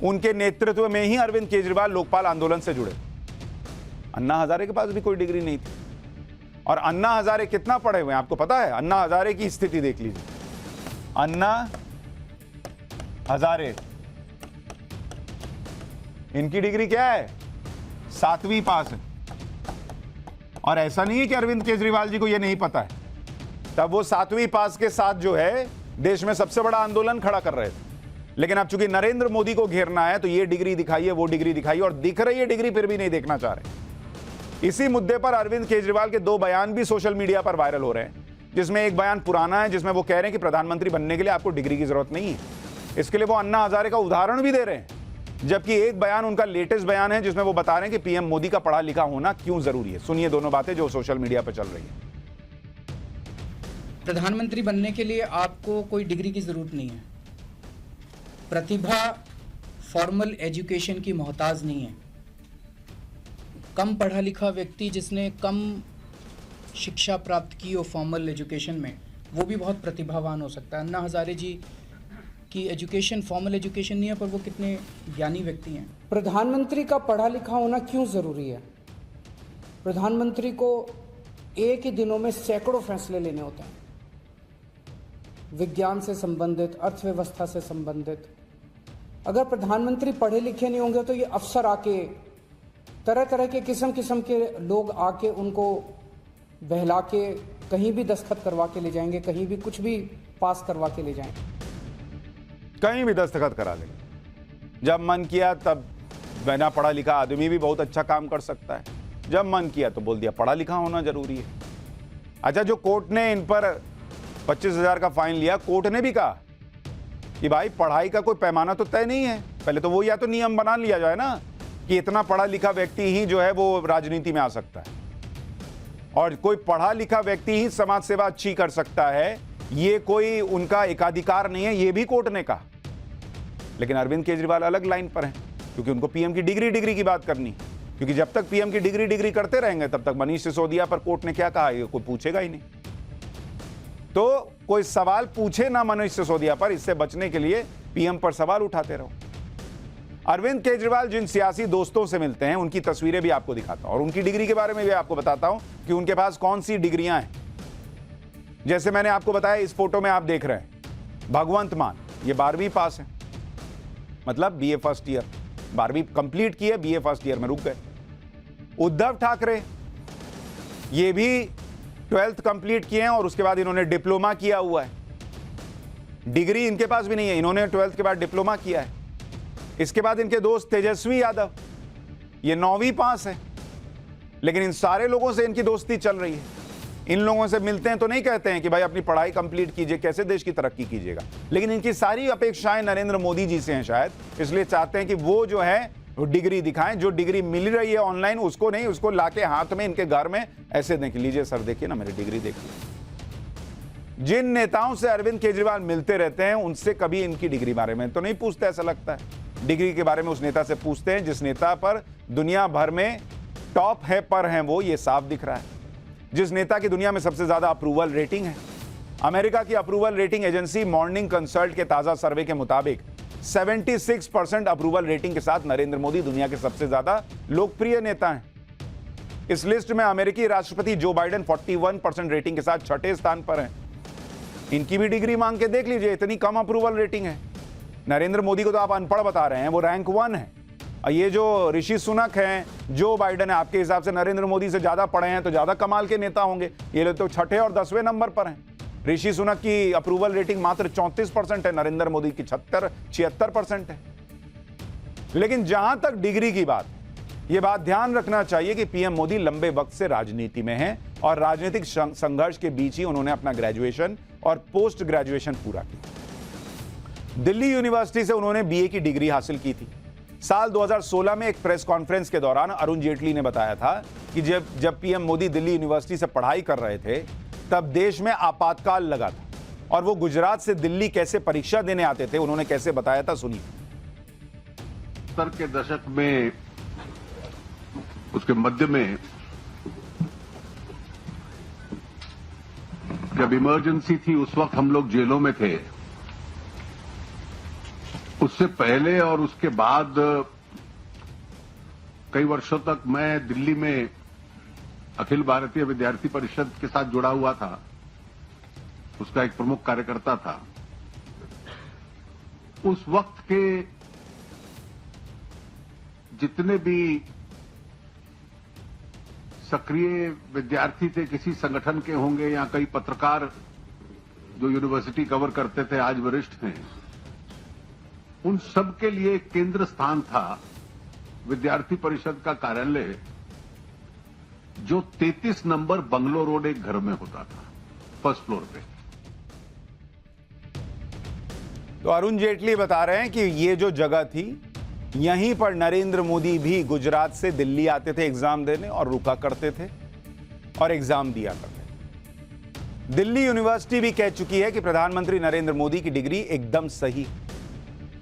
उनके नेतृत्व में ही अरविंद केजरीवाल लोकपाल आंदोलन से जुड़े। अन्ना हजारे के पास भी कोई डिग्री नहीं थी, और अन्ना हजारे कितना पढ़े हुए हैं आपको पता है? अन्ना हजारे की स्थिति देख लीजिए। अन्ना हजारे, इनकी डिग्री क्या है? 7वीं पास है। और ऐसा नहीं है कि अरविंद केजरीवाल जी को यह नहीं पता है, तब वो 7वीं पास के साथ जो है देश में सबसे बड़ा आंदोलन खड़ा कर रहे थे। लेकिन अब चूंकि नरेंद्र मोदी को घेरना है तो ये डिग्री दिखाइए, वो डिग्री दिखाइए, और दिख रही है डिग्री फिर भी नहीं देखना चाह रहे। इसी मुद्दे पर अरविंद केजरीवाल के 2 बयान भी सोशल मीडिया पर वायरल हो रहे हैं, जिसमें एक बयान पुराना है जिसमें वो कह रहे हैं कि प्रधानमंत्री बनने के लिए आपको डिग्री की जरूरत नहीं है। इसके लिए वो अन्ना हजारे का उदाहरण भी दे रहे हैं, जबकि एक बयान उनका लेटेस्ट बयान है जिसमें वो बता रहे हैं कि पीएम मोदी का पढ़ा लिखा होना क्यों जरूरी है। सुनिए दोनों बातें जो सोशल मीडिया पर चल रही है। प्रधानमंत्री बनने के लिए आपको कोई डिग्री की ज़रूरत नहीं है। प्रतिभा फॉर्मल एजुकेशन की मोहताज नहीं है। कम पढ़ा लिखा व्यक्ति जिसने कम शिक्षा प्राप्त की हो फॉर्मल एजुकेशन में, वो भी बहुत प्रतिभावान हो सकता है। अन्ना हजारे जी की एजुकेशन फॉर्मल एजुकेशन नहीं है, पर वो कितने ज्ञानी व्यक्ति हैं। प्रधानमंत्री का पढ़ा लिखा होना क्यों ज़रूरी है? प्रधानमंत्री को एक ही दिनों में सैकड़ों फैसले लेने होते हैं, विज्ञान से संबंधित, अर्थव्यवस्था से संबंधित। अगर प्रधानमंत्री पढ़े लिखे नहीं होंगे तो ये अफसर आके, तरह तरह के किस्म के लोग आके उनको बहला के कहीं भी दस्तखत करवा के ले जाएंगे, कहीं भी कुछ भी पास करवा के ले जाएंगे, कहीं भी दस्तखत करा देंगे। जब मन किया तब बिना पढ़ा लिखा आदमी भी बहुत अच्छा काम कर सकता है। जब मन किया तो बोल दिया पढ़ा लिखा होना जरूरी है। अच्छा, जो कोर्ट ने इन पर 25,000 का फाइन लिया, कोर्ट ने भी कहा कि भाई पढ़ाई का कोई पैमाना तो तय नहीं है। पहले तो वो या तो नियम बना लिया जाए ना कि इतना पढ़ा लिखा व्यक्ति ही जो है वो राजनीति में आ सकता है, और कोई पढ़ा लिखा व्यक्ति ही समाज सेवा अच्छी कर सकता है, ये कोई उनका एकाधिकार नहीं है, ये भी कोर्ट ने कहा। लेकिन अरविंद केजरीवाल अलग लाइन पर हैं, क्योंकि उनको पीएम की डिग्री की बात करनी, क्योंकि जब तक पीएम की डिग्री करते रहेंगे तब तक मनीष सिसोदिया पर कोर्ट ने क्या कहा, ये कोई पूछेगा ही नहीं। तो कोई सवाल पूछे ना मनीष सिसोदिया पर, इससे बचने के लिए पीएम पर सवाल उठाते रहो। अरविंद केजरीवाल जिन सियासी दोस्तों से मिलते हैं उनकी तस्वीरें भी आपको दिखाता हूं और उनकी डिग्री के बारे में भी आपको बताता हूं कि उनके पास कौन सी डिग्रियां हैं। जैसे मैंने आपको बताया, इस फोटो में आप देख रहे हैं भगवंत मान, ये 12वीं पास है, मतलब बीए फर्स्ट ईयर, 12वीं कंप्लीट की है, बीए फर्स्ट ईयर में रुक गए। उद्धव ठाकरे, ये भी 12th कंप्लीट किए हैं और उसके बाद इन्होंने डिप्लोमा किया हुआ है। डिग्री इनके पास भी नहीं है, इन्होंने 12th के बाद डिप्लोमा किया है। इसके बाद इनके दोस्त तेजस्वी यादव, ये 9वीं पास है, लेकिन इन सारे लोगों से इनकी दोस्ती चल रही है। इन लोगों से मिलते हैं तो नहीं कहते हैं कि भाई अपनी पढ़ाई कंप्लीट कीजिए, कैसे देश की तरक्की कीजिएगा, लेकिन इनकी सारी अपेक्षाएं नरेंद्र मोदी जी से हैं शायद, इसलिए चाहते हैं कि वो जो है वो डिग्री दिखाएं। जो डिग्री मिल रही है ऑनलाइन उसको नहीं, उसको लाके हाथ में इनके घर में ऐसे देख लीजिए, सर देखिए ना मेरी डिग्री देखिए। जिन नेताओं से अरविंद केजरीवाल मिलते रहते हैं उनसे कभी इनकी डिग्री बारे में तो नहीं पूछते, ऐसा लगता है। डिग्री के बारे में उस नेता से पूछते हैं जिस नेता पर दुनिया भर में टॉप है पर हैं वो, ये साफ दिख रहा है। जिस नेता की दुनिया में सबसे ज्यादा अप्रूवल रेटिंग है। अमेरिका की approval rating agency morning consult के ताजा सर्वे के मुताबिक 76% अप्रूवल रेटिंग के साथ नरेंद्र मोदी दुनिया के सबसे ज्यादा लोकप्रिय नेता हैं। इस लिस्ट में अमेरिकी राष्ट्रपति जो बाइडेन 41% रेटिंग के साथ छठे स्थान पर हैं। इनकी भी डिग्री मांग के देख लीजिए, इतनी कम अप्रूवल रेटिंग है। नरेंद्र मोदी को तो आप अनपढ़ बता रहे हैं, वो रैंक 1 है। और ये जो ऋषि सुनक हैं, जो बाइडेन है, आपके हिसाब से नरेंद्र मोदी से ज्यादा पढ़े हैं तो ज्यादा कमाल के नेता होंगे। ये लोग तो छठे और 10वें नंबर पर हैं। ऋषि सुनक की अप्रूवल रेटिंग मात्र 34% है, नरेंद्र मोदी की 76% है। लेकिन जहां तक डिग्री की बात, यह बात ध्यान रखना चाहिए कि पीएम मोदी लंबे वक्त से राजनीति में हैं और राजनीतिक संघर्ष के बीच ही उन्होंने अपना ग्रेजुएशन और पोस्ट ग्रेजुएशन पूरा किया। दिल्ली यूनिवर्सिटी से उन्होंने बीए की डिग्री हासिल की थी। साल 2016 में एक प्रेस कॉन्फ्रेंस के दौरान अरुण जेटली ने बताया था कि जब पीएम मोदी दिल्ली यूनिवर्सिटी से पढ़ाई कर रहे थे तब देश में आपातकाल लगा था और वो गुजरात से दिल्ली कैसे परीक्षा देने आते थे, उन्होंने कैसे बताया था, सुनिए। 70 के दशक में, उसके मध्य में जब इमरजेंसी थी उस वक्त हम लोग जेलों में थे। उससे पहले और उसके बाद कई वर्षों तक मैं दिल्ली में अखिल भारतीय विद्यार्थी परिषद के साथ जुड़ा हुआ था, उसका एक प्रमुख कार्यकर्ता था। उस वक्त के जितने भी सक्रिय विद्यार्थी थे, किसी संगठन के होंगे या कई पत्रकार जो यूनिवर्सिटी कवर करते थे, आज वरिष्ठ हैं, उन सब के लिए एक केंद्र स्थान था विद्यार्थी परिषद का कार्यालय, जो 33 नंबर बंगलो रोड एक घर में होता था, फर्स्ट फ्लोर पे। तो अरुण जेटली बता रहे हैं कि ये जो जगह थी, यहीं पर नरेंद्र मोदी भी गुजरात से दिल्ली आते थे एग्जाम देने और रुका करते थे और एग्जाम दिया करते थे। दिल्ली यूनिवर्सिटी भी कह चुकी है कि प्रधानमंत्री नरेंद्र मोदी की डिग्री एकदम सही।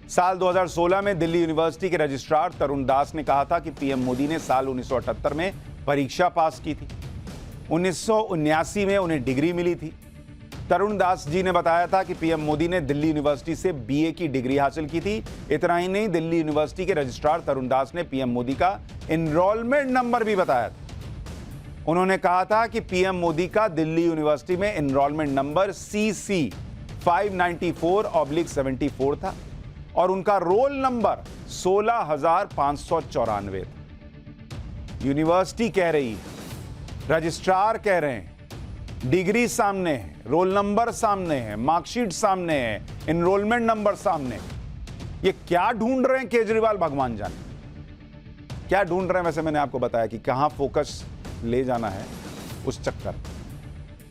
साल 2016 में दिल्ली यूनिवर्सिटी के रजिस्ट्रार तरुण दास ने कहा था कि पीएम मोदी ने साल 1978 में परीक्षा पास की थी। 1979 में उन्हें डिग्री मिली थी। तरुण दास जी ने बताया था कि पीएम मोदी ने दिल्ली यूनिवर्सिटी से बीए की डिग्री हासिल की थी। इतना ही नहीं, दिल्ली यूनिवर्सिटी के रजिस्ट्रार तरुण दास ने पीएम मोदी का एनरोलमेंट नंबर भी बताया था। उन्होंने कहा था कि पीएम मोदी का दिल्ली यूनिवर्सिटी में एनरोलमेंट नंबर CC 594/74 था और उनका रोल नंबर 16,594 था। यूनिवर्सिटी कह रही है, रजिस्ट्रार कह रहे हैं, डिग्री सामने है, रोल नंबर सामने है, मार्कशीट सामने है, एनरोलमेंट नंबर सामने है। ये क्या ढूंढ रहे हैं केजरीवाल, भगवान जाने क्या ढूंढ रहे हैं। वैसे मैंने आपको बताया कि कहां फोकस ले जाना है उस चक्कर।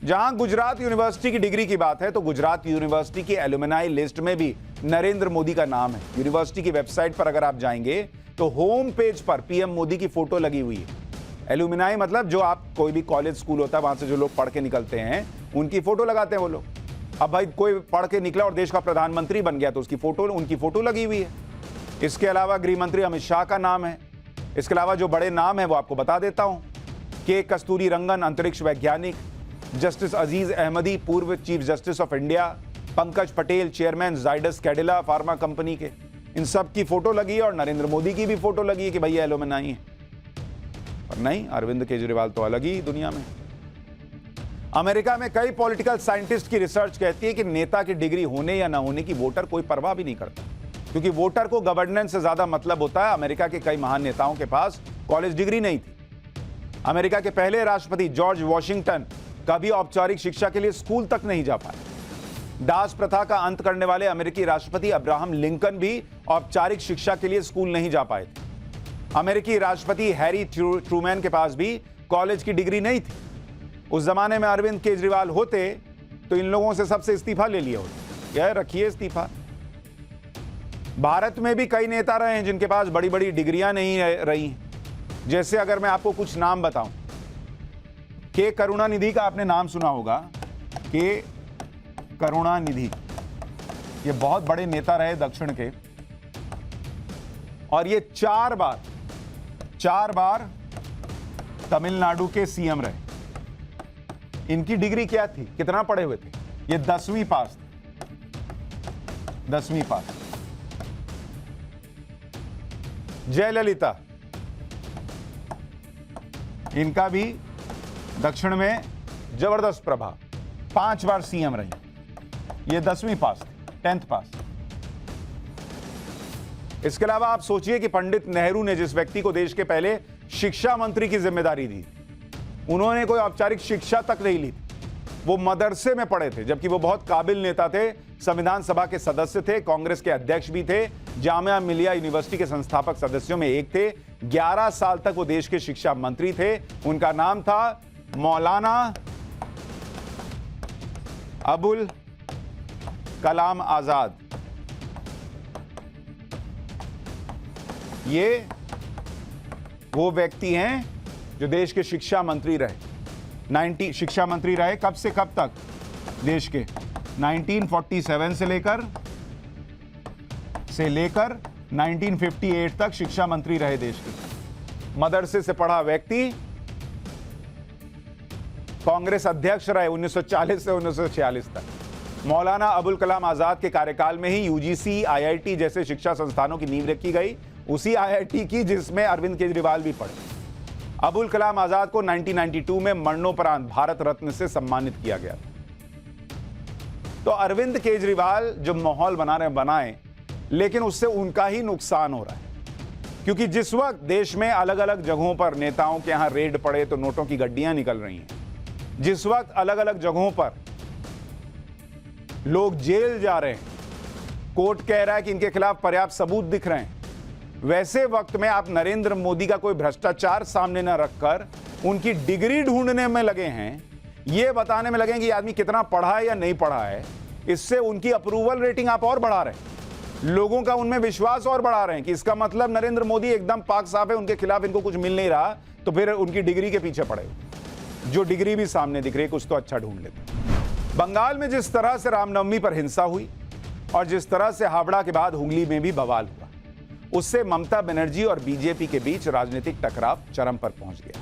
जहां गुजरात यूनिवर्सिटी की डिग्री की बात है तो गुजरात यूनिवर्सिटी की एलुमनाई लिस्ट में भी नरेंद्र मोदी का नाम है। यूनिवर्सिटी की वेबसाइट पर अगर आप जाएंगे तो होम पेज पर पीएम मोदी की फोटो लगी हुई है। एलुमनाई मतलब जो आप कोई भी कॉलेज स्कूल होता है वहां से जो लोग पढ़ के निकलते हैं उनकी फोटो लगाते हैं वो लोग। अब भाई कोई पढ़ के निकला और देश का प्रधानमंत्री बन गया तो उसकी फोटो, उनकी फोटो लगी हुई है। इसके अलावा गृह मंत्री अमित शाह का नाम है। इसके अलावा जो बड़े नाम है वो आपको बता देता हूं। के कस्तूरी रंगन, अंतरिक्ष वैज्ञानिक, जस्टिस अजीज अहमदी, पूर्व chief justice of India, Pankaj Patel, chairman Zydus Cadila pharma company के, इन सब की फोटो लगी है और नरेंद्र मोदी की भी फोटो लगी है कि भैया एलुमनाई है। पर नहीं, अरविंद केजरीवाल तो अलग ही दुनिया में। अमेरिका में कई पॉलिटिकल साइंटिस्ट की रिसर्च कहती है कि नेता की डिग्री होने या ना होने की वोटर कोई परवाह भी नहीं करता, क्योंकि वोटर को गवर्नेंस से ज्यादा मतलब होता है। अमेरिका के कई महान नेताओं के पास कॉलेज डिग्री नहीं थी। अमेरिका के पहले राष्ट्रपति जॉर्ज वॉशिंगटन कभी औपचारिक शिक्षा के लिए स्कूल तक नहीं जा पाए। दास प्रथा का अंत करने वाले अमेरिकी राष्ट्रपति अब्राहम लिंकन भी औपचारिक शिक्षा के लिए स्कूल नहीं जा पाए थे। अमेरिकी राष्ट्रपति हैरी ट्रूमैन के पास भी कॉलेज की डिग्री नहीं थी। उस जमाने में अरविंद केजरीवाल होते तो इन लोगों से सबसे इस्तीफा ले लिया होता। क्या रखिए इस्तीफा। भारत में भी कई नेता रहे हैं जिनके पास बड़ी बड़ी डिग्रियां नहीं रही। जैसे अगर मैं आपको कुछ नाम बताऊं, के करुणानिधि का आपने नाम सुना होगा। के करुणानिधि ये बहुत बड़े नेता रहे दक्षिण के, और ये चार बार तमिलनाडु के सीएम रहे। इनकी डिग्री क्या थी, कितना पढ़े हुए थे? ये 10वीं पास थे, 10वीं पास। जयललिता, इनका भी दक्षिण में जबरदस्त प्रभाव, 5 बार सीएम रही। ये 10वीं पास थे, 10th पास। इसके अलावा आप सोचिए कि पंडित नेहरू ने जिस व्यक्ति को देश के पहले शिक्षा मंत्री की जिम्मेदारी दी, उन्होंने कोई औपचारिक शिक्षा तक नहीं ली। वो मदरसे में पढ़े थे, जबकि वो बहुत काबिल नेता थे, संविधान सभा के सदस्य थे, कांग्रेस के अध्यक्ष भी थे, जामिया मिलिया यूनिवर्सिटी के संस्थापक सदस्यों में एक थे। 11 साल तक वो देश के शिक्षा मंत्री थे। उनका नाम था मौलाना अबुल कलाम आजाद। ये वो व्यक्ति हैं जो देश के शिक्षा मंत्री रहे। शिक्षा मंत्री रहे कब से कब तक? देश के 1947 से लेकर 1958 तक शिक्षा मंत्री रहे देश के। मदरसे से पढ़ा व्यक्ति, कांग्रेस अध्यक्ष रहे 1940 से 1946 तक। मौलाना अबुल कलाम आजाद के कार्यकाल में ही यूजीसी, आईआईटी जैसे शिक्षा संस्थानों की नींव रखी गई, उसी आईआईटी की जिसमें अरविंद केजरीवाल भी पढ़े। अबुल कलाम आजाद को 1992 में मरणोपरांत भारत रत्न से सम्मानित किया गया। तो अरविंद केजरीवाल जो माहौल बना रहे बनाए, लेकिन उससे उनका ही नुकसान हो रहा है, क्योंकि जिस वक्त देश में अलग अलग जगहों पर नेताओं के यहां रेड पड़े तो नोटों की गड्डियां निकल रही हैं, जिस वक्त अलग अलग जगहों पर लोग जेल जा रहे हैं, कोर्ट कह रहा है कि इनके खिलाफ पर्याप्त सबूत दिख रहे हैं, वैसे वक्त में आप नरेंद्र मोदी का कोई भ्रष्टाचार सामने न रखकर उनकी डिग्री ढूंढने में लगे हैं, ये बताने में लगे कि आदमी कितना पढ़ा है या नहीं पढ़ा है। इससे उनकी अप्रूवल रेटिंग आप और बढ़ा रहे हैं, लोगों का उनमें विश्वास और बढ़ा रहे हैं कि इसका मतलब नरेंद्र मोदी एकदम पाक साफ है, उनके खिलाफ इनको कुछ मिल नहीं रहा, तो फिर उनकी डिग्री के पीछे पड़े। जो डिग्री भी सामने दिख रही है, कुछ तो अच्छा ढूंढ लेते। बंगाल में जिस तरह से रामनवमी पर हिंसा हुई और जिस तरह से हावड़ा के बाद हुगली में भी बवाल हुआ, उससे ममता बनर्जी और बीजेपी के बीच राजनीतिक टकराव चरम पर पहुंच गया।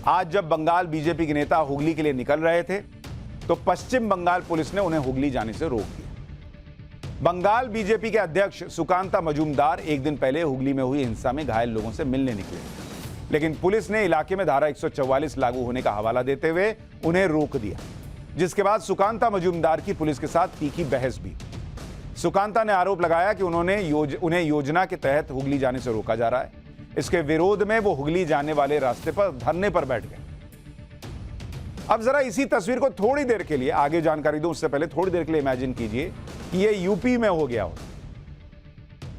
आज जब बंगाल बीजेपी के नेता हुगली के लिए निकल रहे थे तो पश्चिम बंगाल पुलिस ने उन्हें हुगली जाने से रोक दिया। बंगाल बीजेपी के अध्यक्ष सुकांता मजूमदार एक दिन पहले हुगली में हुई हिंसा में घायल लोगों से मिलने निकले, लेकिन पुलिस ने इलाके में धारा 144 लागू होने का हवाला देते हुए उन्हें रोक दिया, जिसके बाद सुकांता मजूमदार की पुलिस के साथ तीखी बहस भी। सुकांता ने आरोप लगाया कि उन्हें योजना के तहत हुगली जाने से रोका जा रहा है। इसके विरोध में वो हुगली जाने वाले रास्ते पर धरने पर बैठ गए। अब जरा इसी तस्वीर को थोड़ी देर के लिए, आगे जानकारी दूं उससे पहले थोड़ी देर के लिए इमेजिन कीजिए कि ये यूपी में हो गया हो।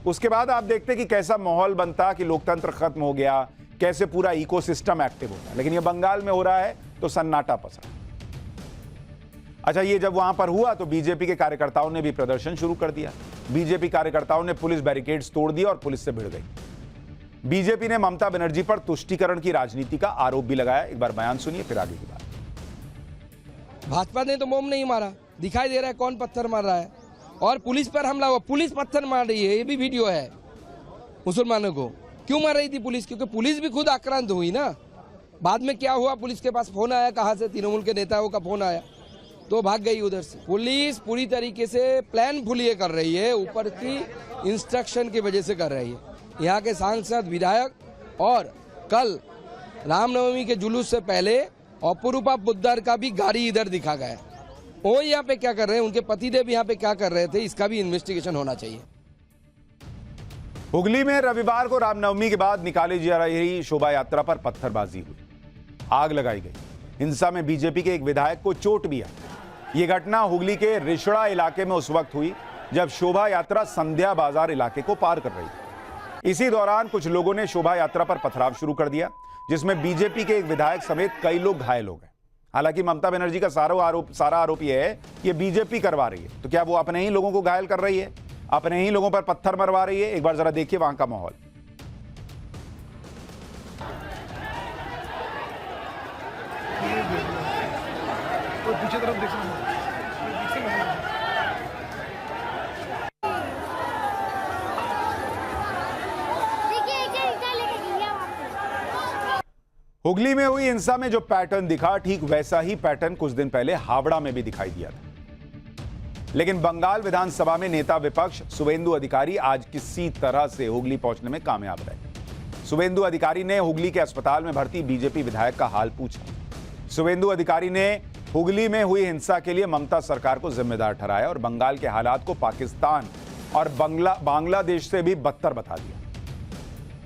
उसके बाद आप देखते कि कैसा माहौल बनता, कि लोकतंत्र खत्म हो गया, कैसे पूरा इकोसिस्टम एक्टिव होता। लेकिन ये बंगाल में हो रहा है तो सन्नाटा पसरा। अच्छा, ये जब वहां पर हुआ तो बीजेपी के कार्यकर्ताओं ने भी प्रदर्शन शुरू कर दिया। बीजेपी कार्यकर्ताओं ने पुलिस बैरिकेड्स तोड़ दिए और पुलिस से भिड़ गई। बीजेपी ने ममता बनर्जी पर तुष्टीकरण की राजनीति का आरोप भी लगाया। एक बार बयान सुनिए, फिर आगे की बात। भाजपा ने तो मोम नहीं मारा, दिखाई दे रहा है कौन पत्थर मार रहा है, और पुलिस पर हमला हुआ, पुलिस पत्थर मार रही है, ये भी वीडियो है। मुसलमानों को क्यों मार रही थी पुलिस? क्योंकि पुलिस भी खुद आक्रांत हुई ना। बाद में क्या हुआ, पुलिस के पास फोन आया, कहाँ से, तृणमूल के नेताओं का फोन आया तो भाग गई उधर से। पुलिस पूरी तरीके से प्लान फुलिए कर रही है, ऊपर की इंस्ट्रक्शन की वजह से कर रही है। यहाँ के सांसद, विधायक और कल रामनवमी के जुलूस से पहले अपरूपा पुद्दार का भी गाड़ी इधर दिखा गया। वो यहाँ पे क्या कर रहे हैं, उनके पतिदेव यहाँ पे क्या कर रहे थे, इसका भी इन्वेस्टिगेशन होना चाहिए। हुगली में रविवार को रामनवमी के बाद निकाली जा रही शोभा यात्रा पर पत्थरबाजी हुई, आग लगाई गई। हिंसा में बीजेपी के एक विधायक को चोट भी आई। यह घटना हुगली के रिशड़ा इलाके में उस वक्त हुई जब शोभा यात्रा संध्या बाजार इलाके को पार कर रही थी। इसी दौरान कुछ लोगों ने शोभा यात्रा पर पथराव शुरू कर दिया, जिसमें बीजेपी के एक विधायक समेत कई लोग घायल हो गए। हालांकि ममता बनर्जी का सारा आरोप यह है कि बीजेपी करवा रही है। तो क्या वो अपने ही लोगों को घायल कर रही है, अपने ही लोगों पर पत्थर मरवा रही है? एक बार जरा देखिए वहां का माहौल। पीछे तरफ देखना। हुगली में हुई हिंसा में जो पैटर्न दिखा, ठीक वैसा ही पैटर्न कुछ दिन पहले हावड़ा में भी दिखाई दिया था। लेकिन बंगाल विधानसभा में नेता विपक्ष शुवेंदु अधिकारी आज किसी तरह से हुगली पहुंचने में कामयाब रहे। शुवेंदु अधिकारी ने हुगली के अस्पताल में भर्ती बीजेपी विधायक का हाल पूछा। शुवेंदु अधिकारी ने हुगली में हुई हिंसा के लिए ममता सरकार को जिम्मेदार ठहराया और बंगाल के हालात को पाकिस्तान और बांग्लादेश से भी बदतर बता दिया।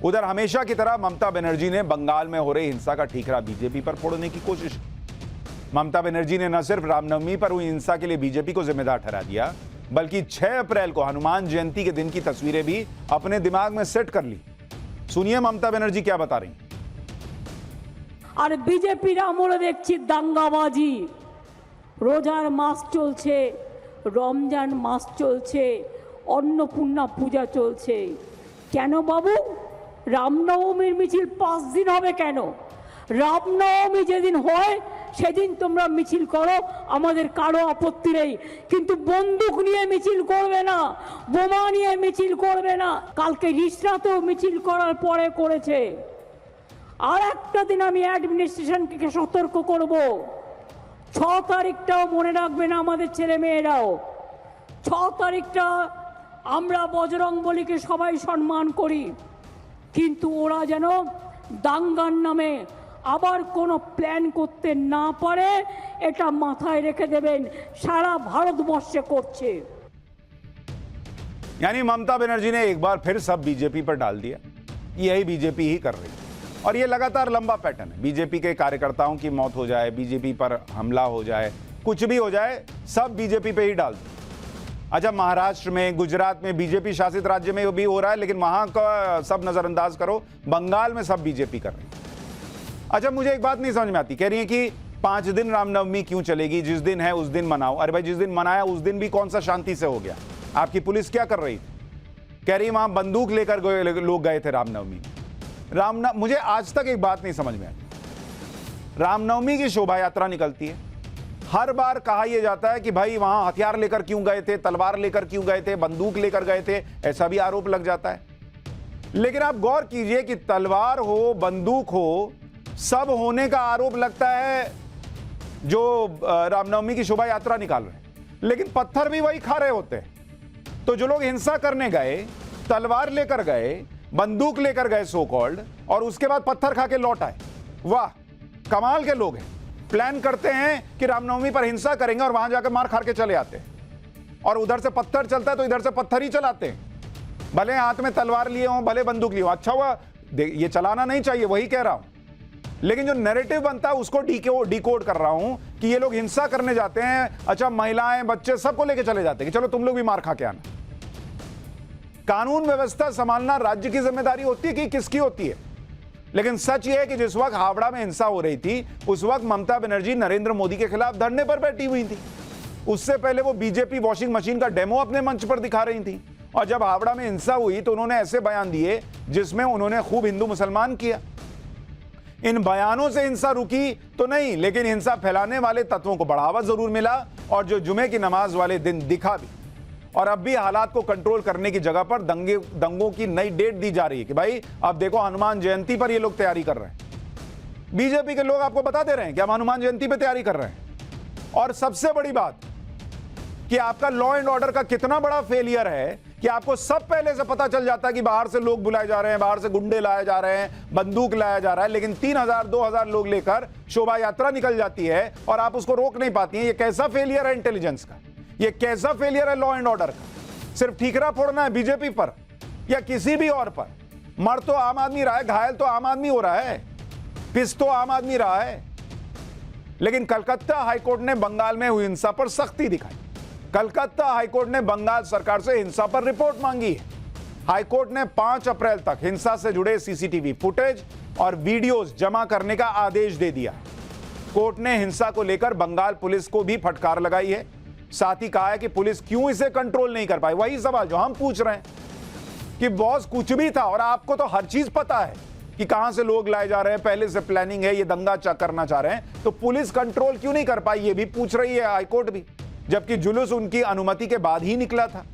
उधर हमेशा की तरह ममता बनर्जी ने बंगाल में हो रही हिंसा का ठीकरा बीजेपी पर फोड़ने की कोशिश की। ममता बनर्जी ने न सिर्फ रामनवमी पर हुई हिंसा के लिए बीजेपी को जिम्मेदार ठहरा दिया, बल्कि 6 अप्रैल को हनुमान जयंती के दिन की तस्वीरें भी अपने दिमाग में सेट कर ली। सुनिए ममता बनर्जी क्या बता रही। আর বিজেপির আমলে দেখছি দাঙ্গাবাজি, রোজার মাস চলছে, রমজান মাস চলছে, অন্নপূর্ণা পূজা চলছে। কেন বাবু, রামনবমীর মিছিল 5 দিন হবে কেন? রামনবমী যেদিন হয় সেদিন তোমরা মিছিল করো, আমাদের কারো আপত্তি নেই, কিন্তু বন্দুক নিয়ে মিছিল করবে না, বোমা নিয়ে মিছিল করবে না। কালকে রিসরাতেও মিছিল করার পরে করেছে। আর একটা দিন আমি অ্যাডমিনিস্ট্রেশনকে সতর্ক করব, 6 তারিখটাও মনে রাখবেন আমাদের ছেলে মেয়েরাও। 6 তারিখটা আমরা বজরংবলীকে সবাই সম্মান করি, কিন্তু ওরা যেন দাঙ্গার নামে আবার কোনো প্ল্যান করতে না পারে, এটা মাথায় রেখে দেবেন। সারা ভারতবর্ষে করছে। यानी ममता बनर्जी ने एक बार फिर सब बीजेपी पर डाल दिया। यही बीजेपी ही कर रही है और ये लगातार लंबा पैटर्न है। बीजेपी के कार्यकर्ताओं की मौत हो जाए, बीजेपी पर हमला हो जाए, कुछ भी हो जाए, सब बीजेपी पे ही डाल दो। अच्छा, महाराष्ट्र में, गुजरात में, बीजेपी शासित राज्य में भी हो रहा है, लेकिन वहां का सब नजरअंदाज करो, बंगाल में सब बीजेपी कर रही है। अच्छा, मुझे एक बात नहीं समझ में आती, कह रही है कि 5 दिन रामनवमी क्यों चलेगी, जिस दिन है उस दिन मनाओ। अरे भाई, जिस दिन मनाया उस दिन भी कौन सा शांति से हो गया? आपकी पुलिस क्या कर रही थी? कह रही वहां बंदूक लेकर लोग गए थे रामनवमी। मुझे आज तक एक बात नहीं समझ में आई। रामनवमी की शोभा यात्रा निकलती है, हर बार कहा यह जाता है कि भाई वहां हथियार लेकर क्यों गए थे, तलवार लेकर क्यों गए थे, बंदूक लेकर गए थे, ऐसा भी आरोप लग जाता है। लेकिन आप गौर कीजिए कि तलवार हो, बंदूक हो, सब होने का आरोप लगता है जो रामनवमी की शोभा यात्रा निकाल रहे हैं, लेकिन पत्थर भी वही खा रहे होते हैं। तो जो लोग हिंसा करने गए, तलवार लेकर गए, बंदूक लेकर गए सो कॉल्ड, और उसके बाद पत्थर खा के लौट आए, वाह कमाल के लोग हैं। प्लान करते हैं कि रामनवमी पर हिंसा करेंगे और वहां जाकर मार खा के चले आते हैं, और उधर से पत्थर चलता है तो इधर से पत्थर ही चलाते हैं, भले हाथ में तलवार लिए हों, भले बंदूक लिए हों। अच्छा हुआ, ये चलाना नहीं चाहिए, वही कह रहा हूं, लेकिन जो नैरेटिव बनता है उसको डिकोड कर रहा हूं कि ये लोग हिंसा करने जाते हैं, अच्छा महिलाएं बच्चे सबको लेके चले जाते हैं कि चलो तुम लोग भी मार खा के आना। कानून व्यवस्था संभालना राज्य की जिम्मेदारी होती है कि किसकी होती है? लेकिन सच यह है कि जिस वक्त हावड़ा में हिंसा हो रही थी, उस वक्त ममता बनर्जी नरेंद्र मोदी के खिलाफ धरने पर बैठी हुई थी। उससे पहले वो बीजेपी वॉशिंग मशीन का डेमो अपने मंच पर दिखा रही थी, और जब हावड़ा में हिंसा हुई तो उन्होंने ऐसे बयान दिए जिसमें उन्होंने खूब हिंदू मुसलमान किया। इन बयानों से हिंसा रुकी तो नहीं, लेकिन हिंसा फैलाने वाले तत्वों को बढ़ावा जरूर मिला, और जो जुमे की नमाज वाले दिन दिखा भी। और अब भी हालात को कंट्रोल करने की जगह पर दंगों की नई डेट दी जा रही है कि भाई अब देखो हनुमान जयंती पर ये लोग तैयारी कर रहे हैं। बीजेपी के लोग आपको बता दे रहे हैं कि हम हनुमान जयंती पर तैयारी कर रहे हैं। और सबसे बड़ी बात कि आपका लॉ एंड ऑर्डर का कितना बड़ा फेलियर है कि आपको सब पहले से पता चल जाता है कि बाहर से लोग बुलाए जा रहे हैं, बाहर से गुंडे लाए जा रहे हैं, बंदूक लाया जा रहा है, लेकिन 3000 2000 लोग लेकर शोभा यात्रा निकल जाती है और आप उसको रोक नहीं पाती हैं। ये कैसा फेलियर है इंटेलिजेंस का? ये कैसा फेलियर है लॉ एंड ऑर्डर का? सिर्फ ठीकरा फोड़ना है बीजेपी पर या किसी भी और पर? मर तो आम आदमी रहा है, घायल तो आम आदमी हो रहा है, पिस तो आम आदमी रहा है। लेकिन कलकत्ता हाईकोर्ट ने बंगाल में हुई हिंसा पर सख्ती दिखाई। कलकत्ता हाईकोर्ट ने बंगाल सरकार से हिंसा पर रिपोर्ट मांगी है। हाईकोर्ट ने 5 अप्रैल तक हिंसा से जुड़े सीसीटीवी फुटेज और वीडियोस जमा करने का आदेश दे दिया। कोर्ट ने हिंसा को लेकर बंगाल पुलिस को भी फटकार लगाई है। साथ ही कहा है कि पुलिस क्यों इसे कंट्रोल नहीं कर पाई। वही सवाल जो हम पूछ रहे हैं कि बॉस कुछ भी था और आपको तो हर चीज पता है कि कहां से लोग लाए जा रहे हैं, पहले से प्लानिंग है, ये दंगा करना चाह रहे हैं, तो पुलिस कंट्रोल क्यों नहीं कर पाई, ये भी पूछ रही है हाईकोर्ट भी, जबकि जुलूस उनकी अनुमति के बाद ही निकला था।